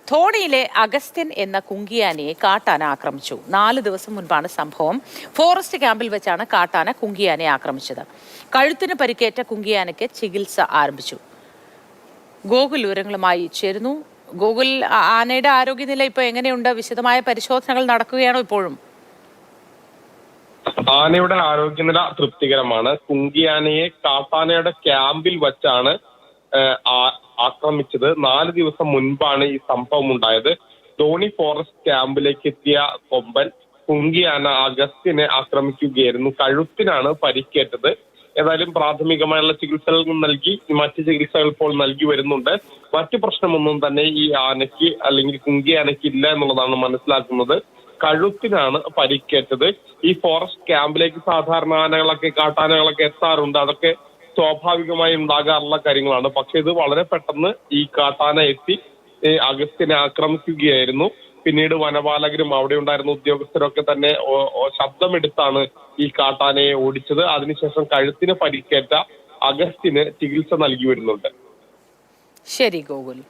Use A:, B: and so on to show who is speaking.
A: ധോണിയിലെ അഗസ്ത്യൻ എന്ന കുങ്കിയാനയെ കാട്ടാന ആക്രമിച്ചു. 4 ദിവസം മുൻപാണ് സംഭവം. ഫോറസ്റ്റ് ക്യാമ്പിൽ വെച്ചാണ് കാട്ടാന കുങ്കിയാനയെ ആക്രമിച്ചത്. കഴുത്തിന് പരിക്കേറ്റ കുങ്കിയാനയ്ക്ക് ചികിത്സ ആരംഭിച്ചു. ഗോകുൽ വിവരങ്ങളുമായി ചേരുന്നു. ഗോകുൽ, ആനയുടെ ആരോഗ്യനില ഇപ്പോൾ എങ്ങനെയുണ്ട്? വിശദമായ പരിശോധനകൾ നടക്കുകയാണോ ഇപ്പോഴും?
B: ആനയുടെ ആരോഗ്യനില തൃപ്തികരമാണ്. കുങ്കിയാനയെ കാട്ടാനയുടെ ക്യാമ്പിൽ വച്ചാണ് ആക്രമിച്ചത്. 4 ദിവസം മുൻപാണ് ഈ സംഭവം ഉണ്ടായത്. ധോണി ഫോറസ്റ്റ് ക്യാമ്പിലേക്ക് എത്തിയ കൊമ്പൻ കുങ്കിയാന അഗസ്ത്യനെ ആക്രമിക്കുകയായിരുന്നു. കഴുത്തിനാണ് പരിക്കേറ്റത്. ഏതായാലും പ്രാഥമികമായുള്ള ചികിത്സകൾ നൽകി, മറ്റ് ചികിത്സകൾ ഇപ്പോൾ നൽകി വരുന്നുണ്ട്. മറ്റു പ്രശ്നമൊന്നും തന്നെ ഈ ആനയ്ക്ക് അല്ലെങ്കിൽ കുങ്കിയാനയ്ക്ക് ഇല്ല എന്നുള്ളതാണ് മനസ്സിലാക്കുന്നത്. കഴുത്തിനാണ് പരിക്കേറ്റത്. ഈ ഫോറസ്റ്റ് ക്യാമ്പിലേക്ക് സാധാരണ ആനകളൊക്കെ കാട്ടാനകളൊക്കെ എത്താറുണ്ട്. അതൊക്കെ സ്വാഭാവികമായി ഉണ്ടാകാറുള്ള കാര്യങ്ങളാണ്. പക്ഷെ ഇത് വളരെ പെട്ടെന്ന് ഈ കാട്ടാന എത്തി അഗസ്ത്യനെ ആക്രമിക്കുകയായിരുന്നു. പിന്നീട് വനപാലകരും അവിടെ ഉണ്ടായിരുന്ന ഉദ്യോഗസ്ഥരൊക്കെ തന്നെ ശബ്ദമെടുത്താണ് ഈ കാട്ടാനയെ ഓടിച്ചത്. അതിനുശേഷം കഴുത്തിന് പരിക്കേറ്റ അഗസ്ത്യന് ചികിത്സ നൽകി വരുന്നുണ്ട്.
A: ശരി ഗോകുൽ.